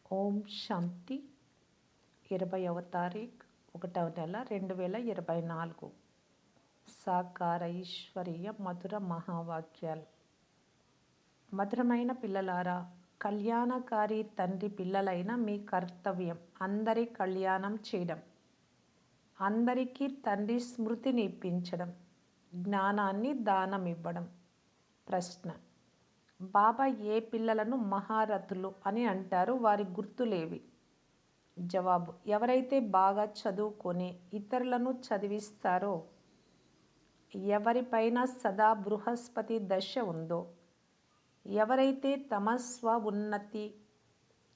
ఓం శాంతి 20వ తారీఖు 1వ నెల 2024 సాకార ఈశ్వరీయ మధుర మహావాక్యాలు. మధురమైన పిల్లలారా, కళ్యాణకారి తండ్రి పిల్లలైన మీ కర్తవ్యం అందరి కళ్యాణం చేయడం, అందరికీ తండ్రి స్మృతిని ఇప్పించడం, జ్ఞానాన్ని దానం ఇవ్వడం. ప్రశ్న: బాబా ఏ పిల్లలను మహారథులు అని అంటారు? వారి గుర్తులేవి? జవాబు: ఎవరైతే బాగా చదువుకొని ఇతరులను చదివిస్తారో, ఎవరిపైన సదా బృహస్పతి దశ ఉందో, ఎవరైతే తమ స్వ ఉన్నతి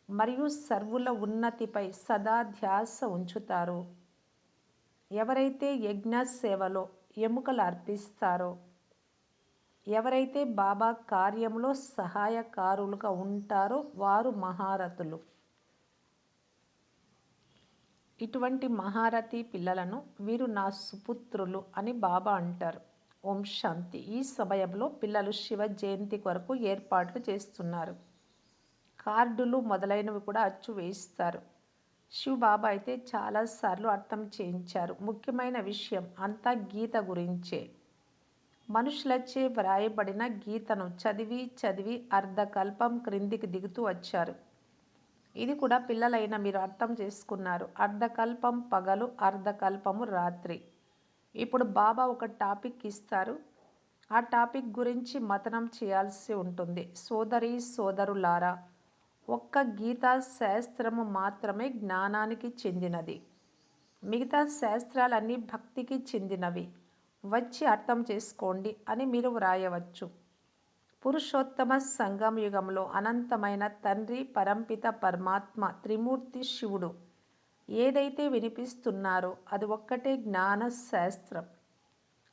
మరియు సర్వుల ఉన్నతిపై సదా ధ్యాస ఉంచుతారో, ఎవరైతే యజ్ఞ సేవలో ఎముకలు అర్పిస్తారో, ఎవరైతే బాబా కార్యంలో సహాయకారులుగా ఉంటారో వారు మహారథులు. ఇటువంటి మహారథి పిల్లలను వీరు నా సుపుత్రులు అని బాబా అంటారు. ఓం శాంతి. ఈ సమయంలో పిల్లలు శివ జయంతి కొరకు ఏర్పాట్లు చేస్తున్నారు. కార్డులు మొదలైనవి కూడా అచ్చు వేయిస్తారు. శివ్ బాబా అయితే చాలాసార్లు అర్థం చేయించారు. ముఖ్యమైన విషయం అంతా గీత గురించే. మనుషులచే వ్రాయబడిన గీతను చదివి చదివి అర్ధకల్పం క్రిందికి దిగుతూ వచ్చారు. ఇది కూడా పిల్లలైన మీరు అర్థం చేసుకున్నారు. అర్ధకల్పం పగలు, అర్ధకల్పము రాత్రి. ఇప్పుడు బాబా ఒక టాపిక్ ఇస్తారు. ఆ టాపిక్ గురించి మథనం చేయాల్సి ఉంటుంది. సోదరీ సోదరులారా, ఒక్క గీతా శాస్త్రము మాత్రమే జ్ఞానానికి చెందినది. మిగతా శాస్త్రాలన్నీ భక్తికి చెందినవి. వచ్చి అర్థం చేసుకోండి అని మీరు వ్రాయవచ్చు. పురుషోత్తమ సంగమ యుగంలో అనంతమైన తండ్రి పరంపిత పరమాత్మ త్రిమూర్తి శివుడు ఏదైతే వినిపిస్తున్నారో అది ఒక్కటే జ్ఞాన శాస్త్రం.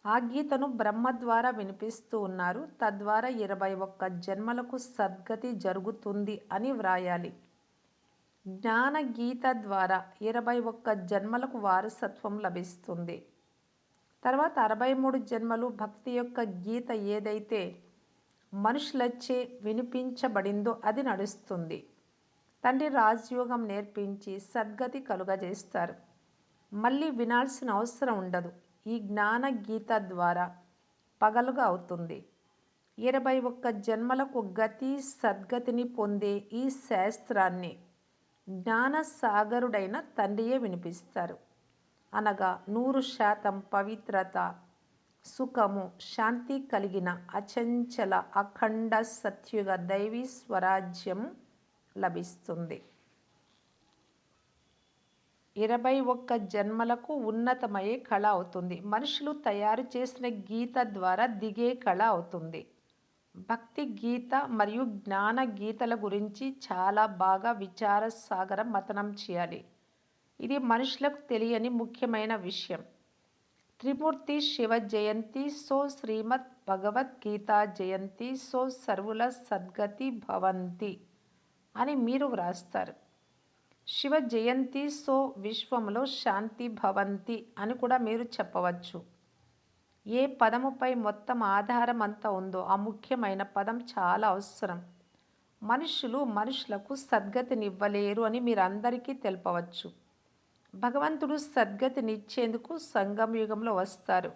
ఆ గీతను బ్రహ్మ ద్వారా వినిపిస్తూ ఉన్నారు. తద్వారా 21 జన్మలకు సద్గతి జరుగుతుంది అని వ్రాయాలి. జ్ఞాన గీత ద్వారా 21 జన్మలకు వారసత్వం లభిస్తుంది. తర్వాత 63 జన్మలు భక్తి యొక్క గీత ఏదైతే మనుషులచే వినిపించబడిందో అది నడుస్తుంది. తండ్రి రాజయోగం నేర్పించి సద్గతి కలుగజేస్తారు. మళ్ళీ వినాల్సిన అవసరం ఉండదు. ఈ జ్ఞాన గీత ద్వారా పగలుగా అవుతుంది. 21 జన్మలకు గతి సద్గతిని పొందే ఈ శాస్త్రాన్ని జ్ఞానసాగరుడైన తండ్రియే వినిపిస్తారు. అనగా 100% పవిత్రత, సుఖము, శాంతి కలిగిన అచంచల అఖండ సత్యుగ దైవీ స్వరాజ్యం లభిస్తుంది. 21 జన్మలకు ఉన్నతమయ్యే కళ అవుతుంది. మనుషులు తయారు చేసిన గీత ద్వారా దిగే కళ అవుతుంది. భక్తి గీత మరియు జ్ఞాన గీతల గురించి చాలా బాగా విచార సాగర మథనం చేయాలి. ఇది మనుషులకు తెలియని ముఖ్యమైన విషయం. త్రిమూర్తి శివ జయంతి సో శ్రీమద్ భగవద్గీతా జయంతి సో సర్వుల సద్గతి భవంతి అని మీరు వ్రాస్తారు. శివ జయంతి సో విశ్వంలో శాంతి భవంతి అని కూడా మీరు చెప్పవచ్చు. ఏ పదముపై మొత్తం ఆధారం అంతా ఉందో ఆ ముఖ్యమైన పదం చాలా అవసరం. మనుషులకు సద్గతినివ్వలేరు అని మీరందరికీ తెలపవచ్చు. భగవంతుడు సద్గతినిచ్చేందుకు సంగమయుగంలో వస్తారు.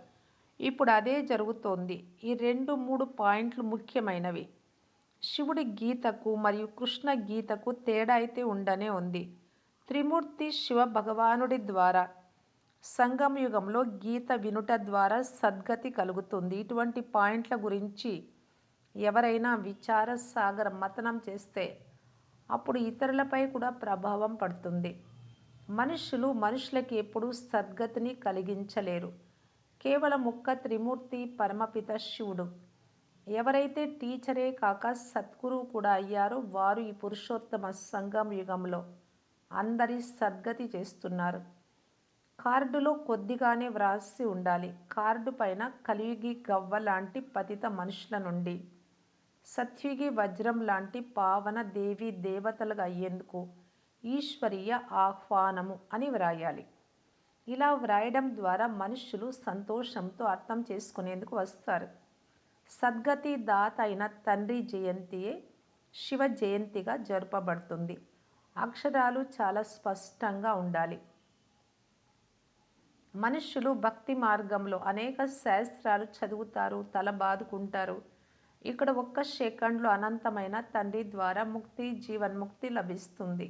ఇప్పుడు అదే జరుగుతోంది. ఈ 2-3 పాయింట్లు ముఖ్యమైనవి. శివుడి గీతకు మరియు కృష్ణ గీతకు తేడా అయితే ఉండనే ఉంది. త్రిమూర్తి శివ భగవానుడి ద్వారా సంగమయుగంలో గీత వినుట ద్వారా సద్గతి కలుగుతుంది. ఇటువంటి పాయింట్ల గురించి ఎవరైనా విచార సాగర మథనం చేస్తే అప్పుడు ఇతరులపై కూడా ప్రభావం పడుతుంది. మనుషులకి ఎప్పుడూ సద్గతిని కలిగించలేరు. కేవలం ఒక్క త్రిమూర్తి పరమపిత శివుడు. ఎవరైతే టీచరే కాక సద్గురువు కూడా అయ్యారో వారు ఈ పురుషోత్తమ సంగమ యుగంలో అందరి సద్గతి చేస్తున్నారు. కార్డులో కొద్దిగానే వ్రాసి ఉండాలి. కార్డు పైన కలియుగి గవ్వ లాంటి పతిత మనుషుల నుండి సత్యుగి వజ్రం లాంటి పావన దేవీ దేవతలుగా అయ్యేందుకు ఈశ్వరీయ ఆహ్వానము అని వ్రాయాలి. ఇలా వ్రాయడం ద్వారా మనుషులు సంతోషంతో అర్థం చేసుకునేందుకు వస్తారు. సద్గతి దాత అయిన తండ్రి జయంతియే శివ జయంతిగా జరుపబడుతుంది. అక్షరాలు చాలా స్పష్టంగా ఉండాలి. మనుష్యులు భక్తి మార్గంలో అనేక శాస్త్రాలు చదువుతారు, తల బాదుకుంటారు. ఇక్కడ ఒక్క సెకండ్లో అనంతమైన తండ్రి ద్వారా ముక్తి, జీవన్ముక్తి లభిస్తుంది.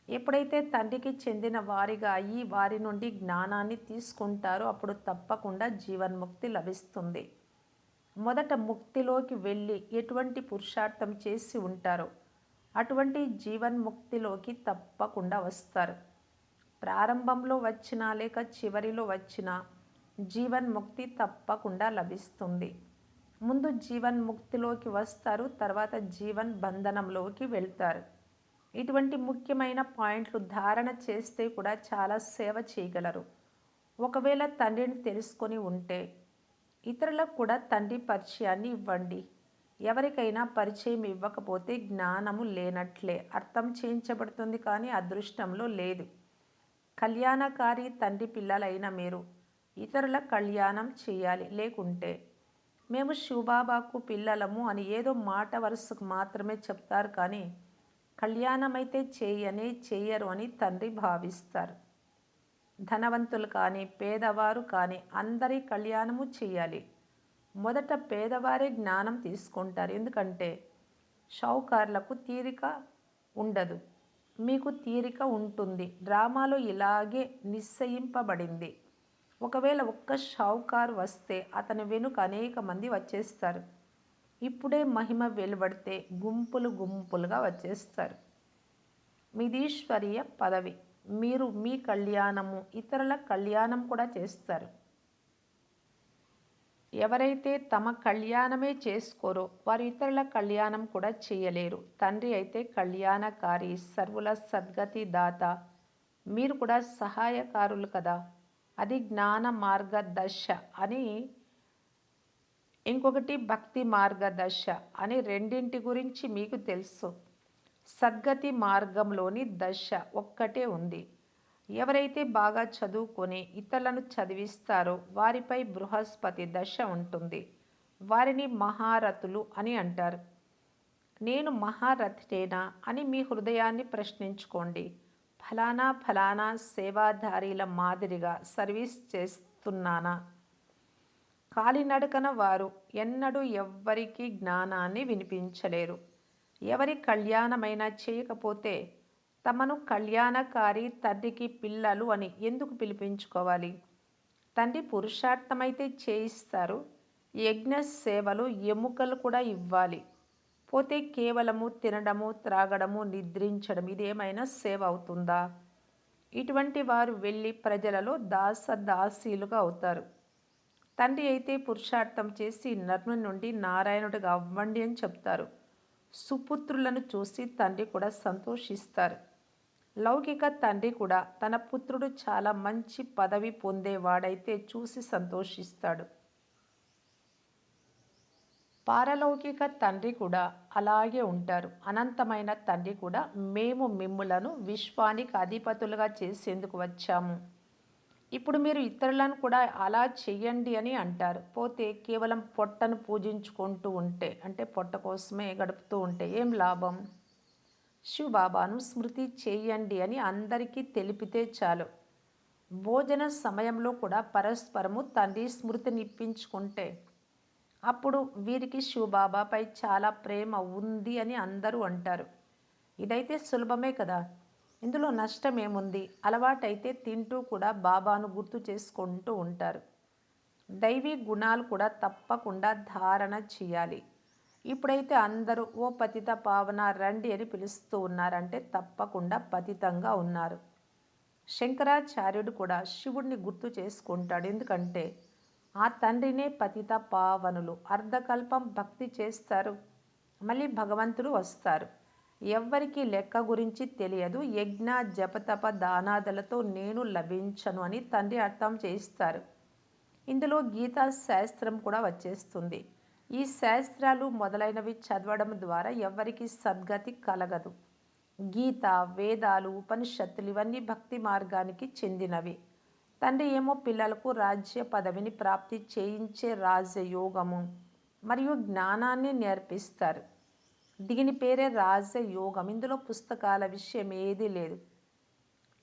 ఎప్పుడైతే తండ్రికి చెందిన వారిగా అయ్యి వారి నుండి జ్ఞానాన్ని తీసుకుంటారో అప్పుడు తప్పకుండా జీవన్ముక్తి లభిస్తుంది. మొదట ముక్తిలోకి వెళ్ళి ఎటువంటి పురుషార్థం చేసి ఉంటారో అటువంటి జీవన్ముక్తిలోకి తప్పకుండా వస్తారు. ప్రారంభంలో వచ్చినా లేక చివరిలో వచ్చినా జీవన్ముక్తి తప్పకుండా లభిస్తుంది. ముందు జీవన్ముక్తిలోకి వస్తారు, తర్వాత జీవన్ బంధనంలోకి వెళ్తారు. ఇటువంటి ముఖ్యమైన పాయింట్లు ధారణ చేస్తే కూడా చాలా సేవ చేయగలరు. ఒకవేళ తండ్రిని తెలుసుకొని ఉంటే ఇతరులకు కూడా తండ్రి పరిచయాన్ని ఇవ్వండి. ఎవరికైనా పరిచయం ఇవ్వకపోతే జ్ఞానము లేనట్లే అర్థం చేయించబడుతుంది, కానీ అదృష్టంలో లేదు. కళ్యాణకారి తండ్రి పిల్లలైన మీరు ఇతరుల కళ్యాణం చేయాలి. లేకుంటే మేము శివబాబాకు పిల్లలము అని ఏదో మాట వరుసకు మాత్రమే చెప్తారు, కానీ కళ్యాణమైతే చేయరు అని తండ్రి భావిస్తారు. ధనవంతులు కానీ పేదవారు కానీ అందరి కళ్యాణము చేయాలి. మొదట పేదవారే జ్ఞానం తీసుకుంటారు. ఎందుకంటే షావుకార్లకు తీరిక ఉండదు, మీకు తీరిక ఉంటుంది. డ్రామాలో ఇలాగే నిశ్చయింపబడింది. ఒకవేళ ఒక్క షావుకారు వస్తే అతని వెనుక అనేక మంది వచ్చేస్తారు. ఇప్పుడే మహిమ వెలువడితే గుంపులు గుంపులుగా వచ్చేస్తారు. మీదీశ్వరీయ పదవి. మీరు మీ కళ్యాణము ఇతరుల కళ్యాణం కూడా చేస్తారు. ఎవరైతే తమ కళ్యాణమే చేసుకోరో వారు ఇతరుల కళ్యాణం కూడా చేయలేరు. తండ్రి అయితే కళ్యాణకారి, సర్వుల సద్గతి దాత. మీరు కూడా సహాయకారులు కదా. అది జ్ఞాన మార్గదర్శ అని, ఇంకొకటి భక్తి మార్గదర్శ అని రెండింటి గురించి మీకు తెలుసు. సద్గతి మార్గంలోని దశ ఒక్కటే ఉంది. ఎవరైతే బాగా చదువుకొని ఇతరులను చదివిస్తారో వారిపై బృహస్పతి దశ ఉంటుంది. వారిని మహారథులు అని అంటారు. నేను మహారథినేనా అని మీ హృదయాన్ని ప్రశ్నించుకోండి. ఫలానా ఫలానా సేవాధారీల మాదిరిగా సర్వీస్ చేస్తున్నానా? కాలినడకన వారు ఎన్నడూ ఎవ్వరికీ జ్ఞానాన్ని వినిపించలేరు. ఎవరి కళ్యాణమైనా చేయకపోతే తమను కళ్యాణకారి తండ్రికి పిల్లలు అని ఎందుకు పిలిపించుకోవాలి? తండ్రి పురుషార్థమైతే చేయిస్తారు. యజ్ఞ సేవలు ఎముకలు కూడా ఇవ్వాలి. పోతే కేవలము తినడము, త్రాగడము, నిద్రించడం ఇదేమైనా సేవ అవుతుందా? ఇటువంటి వారు వెళ్ళి ప్రజలలో దాసదాసీలుగా అవుతారు. తండ్రి అయితే పురుషార్థం చేసి నరుని నుండి నారాయణుడిగా అవ్వండి అని చెప్తారు. సుపుత్రులను చూసి తండ్రి కూడా సంతోషిస్తారు. లౌకిక తండ్రి కూడా తన పుత్రుడు చాలా మంచి పదవి పొందేవాడైతే చూసి సంతోషిస్తాడు. పారలౌకిక తండ్రి కూడా అలాగే ఉంటారు. అనంతమైన తండ్రి కూడా మేము మిమ్ములను విశ్వానికి అధిపతులుగా చేసేందుకు వచ్చాము. ఇప్పుడు మీరు ఇతరులను కూడా అలా చెయ్యండి అని అంటారు. పోతే కేవలం పొట్టను పూజించుకుంటూ ఉంటే, అంటే పొట్ట కోసమే గడుపుతూ ఉంటే ఏం లాభం? శివబాబాను స్మృతి చేయండి అని అందరికీ తెలిపితే చాలు. భోజన సమయంలో కూడా పరస్పరము తండ్రి స్మృతిని ఇప్పించుకుంటే అప్పుడు వీరికి శివబాబాపై చాలా ప్రేమ ఉంది అని అందరూ అంటారు. ఇదైతే సులభమే కదా. ఇందులో నష్టమేముంది? అలవాటైతే తింటూ కూడా బాబాను గుర్తు చేసుకుంటూ ఉంటారు. దైవీ గుణాలు కూడా తప్పకుండా ధారణ చేయాలి. ఇప్పుడైతే అందరూ ఓ పతిత పావన రండి అని పిలుస్తూ ఉన్నారంటే తప్పకుండా పతితంగా ఉన్నారు. శంకరాచార్యుడు కూడా శివుడిని గుర్తు చేసుకుంటాడు. ఎందుకంటే ఆ తండ్రినే పతిత పావనులు. అర్ధకల్పం భక్తి చేస్తారు, మళ్ళీ భగవంతుడు వస్తారు. ఎవ్వరికీ లెక్క గురించి తెలియదు. యజ్ఞ జపతప దానాదులతో నేను లభించను అని తండ్రి అర్థం చేయిస్తారు. ఇందులో గీతా శాస్త్రం కూడా వచ్చేస్తుంది. ఈ శాస్త్రాలు మొదలైనవి చదవడం ద్వారా ఎవ్వరికీ సద్గతి కలగదు. గీత, వేదాలు, ఉపనిషత్తులు ఇవన్నీ భక్తి మార్గానికి చెందినవి. తండ్రి ఏమో పిల్లలకు రాజ్య పదవిని ప్రాప్తి చేయించే రాజయోగము మరియు జ్ఞానాన్ని నేర్పిస్తారు. దీని పేరే రాజయోగం. ఇందులో పుస్తకాల విషయం ఏదీ లేదు.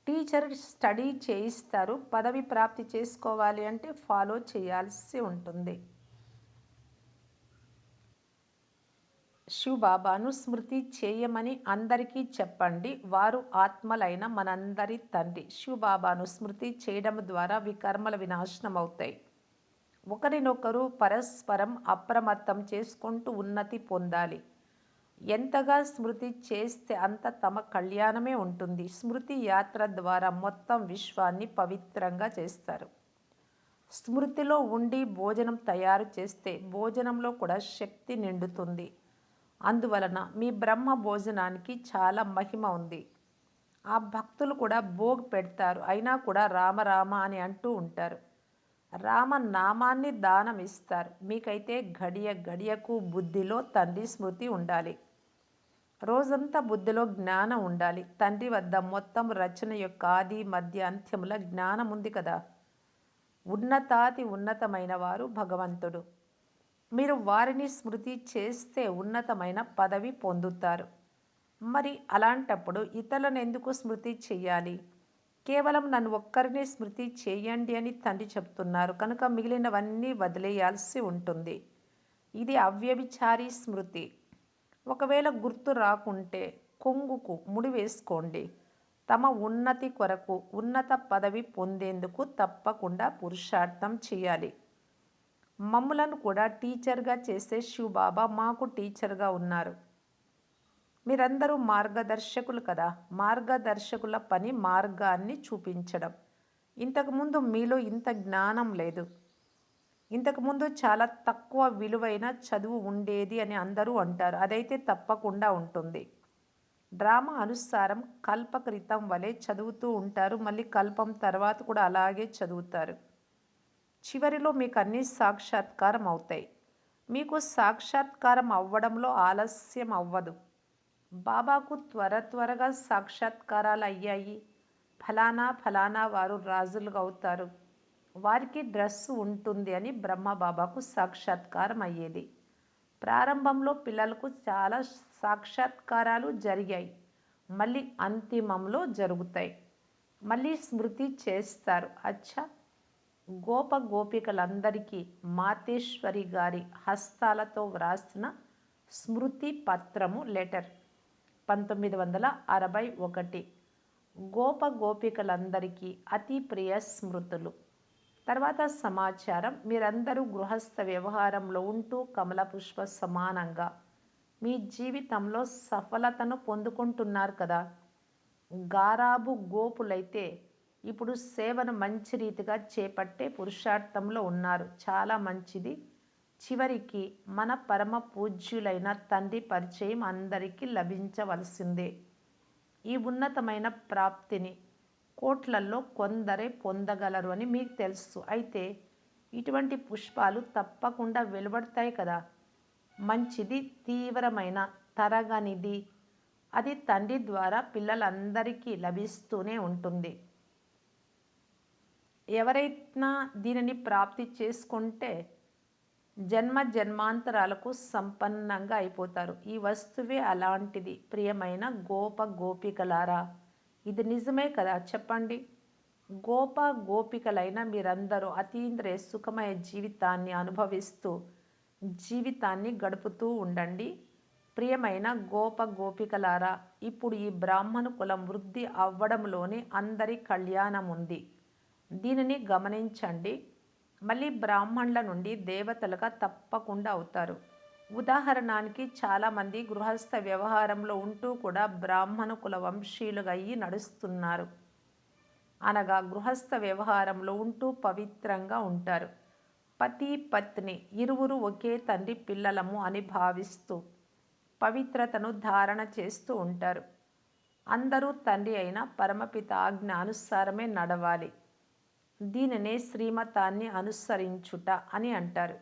టీచర్ స్టడీ చేయిస్తారు. పదవి ప్రాప్తి చేసుకోవాలి అంటే ఫాలో చేయాల్సి ఉంటుంది. శివబాబాను స్మృతి చేయమని అందరికీ చెప్పండి. వారు ఆత్మలైన మనందరి తండ్రి. శివబాబాను స్మృతి చేయడం ద్వారా వికర్మల వినాశనం అవుతాయి. ఒకరినొకరు పరస్పరం అప్రమత్తం చేసుకుంటూ ఉన్నతి పొందాలి. ఎంతగా స్మృతి చేస్తే అంత తమ కళ్యాణమే ఉంటుంది. స్మృతి యాత్ర ద్వారా మొత్తం విశ్వాన్ని పవిత్రంగా చేస్తారు. స్మృతిలో ఉండి భోజనం తయారు చేస్తే భోజనంలో కూడా శక్తి నిండుతుంది. అందువలన మీ బ్రహ్మ భోజనానికి చాలా మహిమ ఉంది. ఆ భక్తులు కూడా భోగ్ పెడతారు. అయినా కూడా రామ రామ అని అంటూ ఉంటారు. రామ నామాన్ని దానం ఇస్తారు. మీకైతే గడియ గడియకు బుద్ధిలో తండ్రి స్మృతి ఉండాలి. రోజంతా బుద్ధిలో జ్ఞానం ఉండాలి. తండ్రి వద్ద మొత్తం రచన యొక్క ఆది మధ్య అంత్యముల జ్ఞానం ఉంది కదా. ఉన్నతాతి ఉన్నతమైన వారు భగవంతుడు. మీరు వారిని స్మృతి చేస్తే ఉన్నతమైన పదవి పొందుతారు. మరి అలాంటప్పుడు ఇతరులను ఎందుకు స్మృతి చెయ్యాలి? కేవలం నన్ను ఒక్కరినే స్మృతి చేయండి అని తండ్రి చెప్తున్నారు. కనుక మిగిలినవన్నీ వదిలేయాల్సి ఉంటుంది. ఇది అవ్యభిచారి స్మృతి. ఒకవేళ గుర్తు రాకుంటే కొంగుకు ముడి వేసుకోండి. తమ ఉన్నతి కొరకు ఉన్నత పదవి పొందేందుకు తప్పకుండా పురుషార్థం చేయాలి. మమ్ములను కూడా టీచర్గా చేసే శివబాబా మాకు టీచర్గా ఉన్నారు. మీరందరూ మార్గదర్శకులు కదా. మార్గదర్శకుల పని మార్గాన్ని చూపించడం. ఇంతకుముందు మీలో ఇంత జ్ఞానం లేదు. ఇంతకుముందు చాలా తక్కువ విలువైన చదువు ఉండేది అని అందరూ అంటారు. అదైతే తప్పకుండా ఉంటుంది. డ్రామా అనుసారం కల్ప క్రితం వలె చదువుతూ ఉంటారు. మళ్ళీ కల్పం తర్వాత కూడా అలాగే చదువుతారు. చివరిలో మీకు అన్నీ సాక్షాత్కారం అవుతాయి. మీకు సాక్షాత్కారం అవ్వడంలో ఆలస్యం అవ్వదు. బాబాకు త్వరగా సాక్షాత్కారాలు అయ్యాయి. ఫలానా ఫలానా వారు రాజులుగా అవుతారు. వారికి డ్రెస్సు ఉంటుంది అని బ్రహ్మబాబాకు సాక్షాత్కారం అయ్యేది. ప్రారంభంలో పిల్లలకు చాలా సాక్షాత్కారాలు జరిగాయి. మళ్ళీ అంతిమంలో జరుగుతాయి. మళ్ళీ స్మృతి చేస్తారు. అచ్చా, గోపికలందరికీ మాతేశ్వరి గారి హస్తాలతో వ్రాసిన స్మృతి పత్రము లెటర్ 1961. గోపికలందరికీ అతి ప్రియ స్మృతులు. తర్వాత సమాచారం. మీరందరూ గృహస్థ వ్యవహారంలో ఉంటూ కమల పుష్ప సమానంగా మీ జీవితంలో సఫలతను పొందుకుంటున్నారు కదా. గారాబు గోపులైతే ఇప్పుడు సేవను మంచి రీతిగా చేపట్టే పురుషార్థంలో ఉన్నారు. చాలా మంచిది. చివరికి మన పరమ పూజ్యులైన తండ్రి పరిచయం అందరికీ లభించవలసిందే. ఈ ఉన్నతమైన ప్రాప్తిని కోట్లల్లో కొందరే పొందగలరు అని మీకు తెలుసు. అయితే ఇటువంటి పుష్పాలు తప్పకుండా వెలువడతాయి కదా. మంచిది, తీవ్రమైన, తరగనిది. అది తండ్రి ద్వారా పిల్లలందరికీ లభిస్తూనే ఉంటుంది. ఎవరైనా దీనిని ప్రాప్తి చేసుకుంటే జన్మ జన్మాంతరాలకు సంపన్నంగా అయిపోతారు. ఈ వస్తువే అలాంటిది. ప్రియమైన గోపికలారా, ఇది నిజమే కదా చెప్పండి. గోపికలైన మీరందరూ అతీంద్రియ సుఖమయ జీవితాన్ని అనుభవిస్తూ జీవితాన్ని గడుపుతూ ఉండండి. ప్రియమైన గోపికలారా, ఇప్పుడు ఈ బ్రాహ్మణ కులం వృద్ధి అవ్వడంలోనే అందరి కళ్యాణం ఉంది. దీనిని గమనించండి. మళ్ళీ బ్రాహ్మణుల నుండి దేవతలుగా తప్పకుండా అవుతారు. ఉదాహరణానికి చాలామంది గృహస్థ వ్యవహారంలో ఉంటూ కూడా బ్రాహ్మణ కుల వంశీయులుగా అయ్యి నడుస్తున్నారు. అనగా గృహస్థ వ్యవహారంలో ఉంటూ పవిత్రంగా ఉంటారు. పతి పత్ని ఇరువురు ఒకే తండ్రి పిల్లలము అని భావిస్తూ పవిత్రతను ధారణ చేస్తూ ఉంటారు. అందరూ తండ్రి అయిన పరమపిత ఆజ్ఞ అనుసారమే నడవాలి. దీనినే శ్రీమతాన్ని అనుసరించుట అని అంటారు.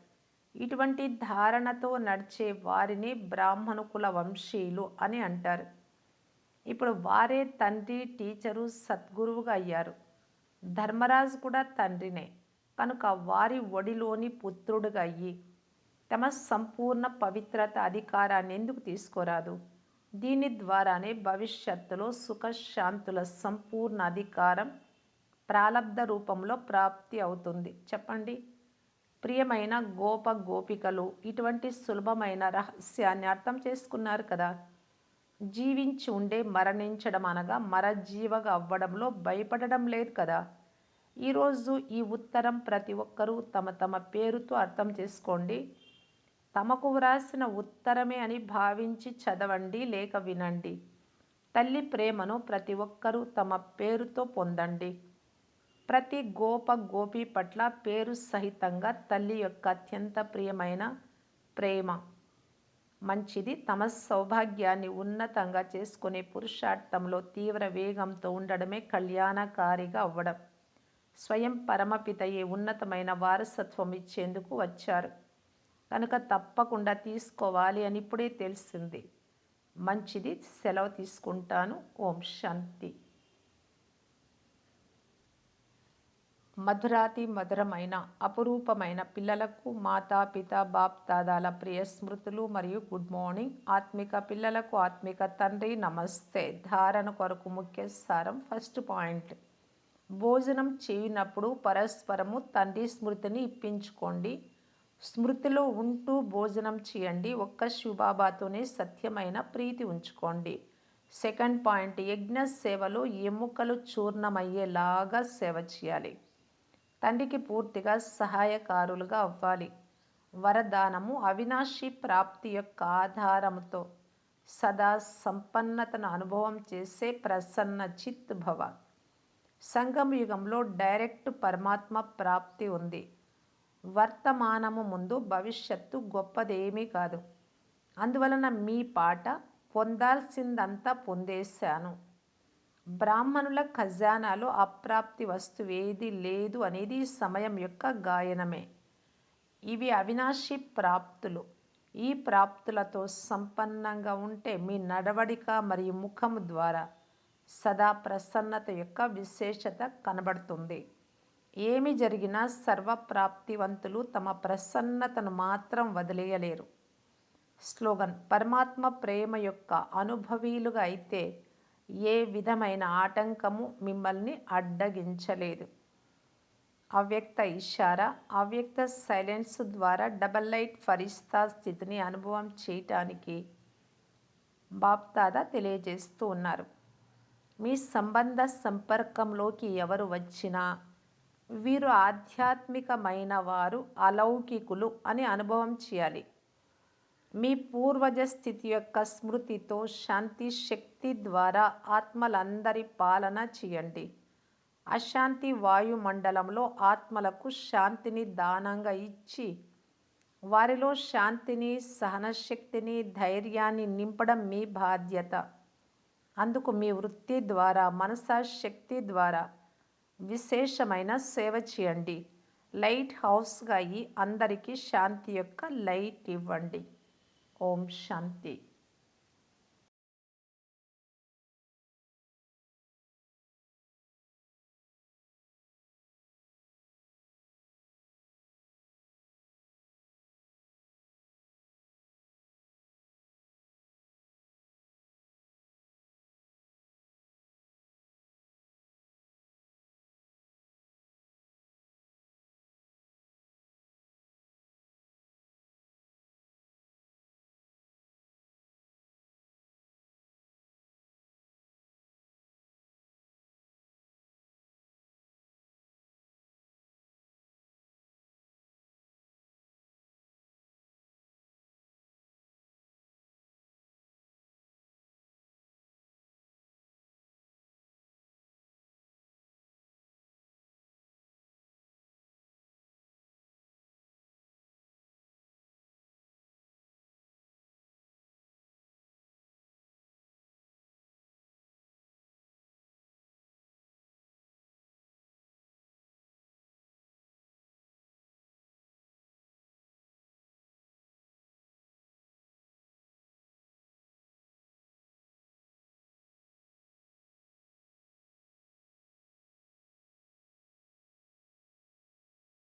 ఇటువంటి ధారణతో నడిచే వారిని బ్రాహ్మణ కుల వంశీయులు అని అంటారు. ఇప్పుడు వారే తండ్రి, టీచరు, సద్గురువుగా అయ్యారు. ధర్మరాజు కూడా తండ్రినే. కనుక వారి ఒడిలోని పుత్రుడుగా అయ్యి తమ సంపూర్ణ పవిత్రత అధికారాన్ని ఎందుకు తీసుకోరాదు? దీని ద్వారానే భవిష్యత్తులో సుఖశాంతుల సంపూర్ణ అధికారం ప్రాలబ్ధ రూపంలో ప్రాప్తి అవుతుంది. చెప్పండి. ప్రియమైన గోప గోపికలు ఇటువంటి సులభమైన రహస్యాన్ని అర్థం చేసుకున్నారు కదా. జీవించి ఉండే మరణించడం అనగా మరజీవగా అవ్వడంలో భయపడడం లేదు కదా. ఈరోజు ఈ ఉత్తరం ప్రతి ఒక్కరూ తమ తమ పేరుతో అర్థం చేసుకోండి. తమకు వ్రాసిన ఉత్తరమే అని భావించి చదవండి లేక వినండి. తల్లి ప్రేమను ప్రతి ఒక్కరూ తమ పేరుతో పొందండి. ప్రతి గోప గోపి పట్ల పేరు సహితంగా తల్లి యొక్క అత్యంత ప్రియమైన ప్రేమ. మంచిది. తమ సౌభాగ్యాన్ని ఉన్నతంగా చేసుకునే పురుషార్థంలో తీవ్ర వేగంతో ఉండడమే కళ్యాణకారిగా అవ్వడం. స్వయం పరమపితయే ఉన్నతమైన వారసత్వం ఇచ్చేందుకు వచ్చారు కనుక తప్పకుండా తీసుకోవాలి అని ఇప్పుడే తెలిసింది. మంచిది. సెలవు తీసుకుంటాను. ఓం శాంతి. మధురాతి మధురమైన అపురూపమైన పిల్లలకు మాతాపిత బాప్దాదాల ప్రియ స్మృతులు మరియు గుడ్ మార్నింగ్. ఆత్మిక పిల్లలకు ఆత్మిక తండ్రి నమస్తే. ధారణ కొరకు ముఖ్య సారం. ఫస్ట్ పాయింట్, భోజనం చేయనప్పుడు పరస్పరము తండ్రి స్మృతిని ఇప్పించుకోండి. స్మృతిలో ఉంటూ భోజనం చేయండి. ఒక్క శివబాబాతోనే సత్యమైన ప్రీతి ఉంచుకోండి. సెకండ్ పాయింట్, యజ్ఞ సేవలో ఎముకలు చూర్ణమయ్యేలాగా సేవ చేయాలి. తండ్రికి పూర్తిగా సహాయకారులుగా అవ్వాలి. వరదానము, అవినాశి ప్రాప్తి యొక్క ఆధారంతో సదా సంపన్నతను అనుభవం చేసే ప్రసన్న చిత్ భవ. సంగమ యుగంలో డైరెక్ట్ పరమాత్మ ప్రాప్తి ఉంది. వర్తమానము ముందు భవిష్యత్తు గొప్పదేమీ కాదు. అందువలన మీ పాట పొందాల్సిందంతా పొందేశాను. బ్రాహ్మణుల ఖజానాలో అప్రాప్తి వస్తువేది లేదు అనేది సమయం యొక్క గాయనమే. ఇవి అవినాశి ప్రాప్తులు. ఈ ప్రాప్తులతో సంపన్నంగా ఉంటే మీ నడవడిక మరియు ముఖము ద్వారా సదా ప్రసన్నత యొక్క విశేషత కనబడుతుంది. ఏమి జరిగినా సర్వప్రాప్తివంతులు తమ ప్రసన్నతను మాత్రం వదిలేయలేరు. స్లోగన్, పరమాత్మ ప్రేమ యొక్క అనుభవీలుగా అయితే ఏ విధమైన ఆటంకము మిమ్మల్ని అడ్డగించలేదు. అవ్యక్త ఇషారా, అవ్యక్త సైలెన్స్ ద్వారా డబల్ లైట్ ఫరిస్తా స్థితిని అనుభవం చేయటానికి బాప్దాదా తెలియజేస్తూ ఉన్నారు. మీ సంబంధ సంపర్కంలోకి ఎవరు వచ్చినా వీరు ఆధ్యాత్మికమైన వారు, అలౌకికులు అని అనుభవం చేయాలి. మీ పూర్వజ స్థితి యొక్క స్మృతితో శాంతి శక్తి ద్వారా ఆత్మలందరి పాలన చేయండి. అశాంతి వాయుమండలంలో ఆత్మలకు శాంతిని దానంగా ఇచ్చి వారిలో శాంతిని, సహనశక్తిని, ధైర్యాన్ని నింపడం మీ బాధ్యత. అందుకు మీ వృత్తి ద్వారా, మనసాశక్తి ద్వారా విశేషమైన సేవ చేయండి. లైట్ హౌస్గా అయ్యి అందరికీ శాంతి యొక్క లైట్ ఇవ్వండి. ఓం శాంతి.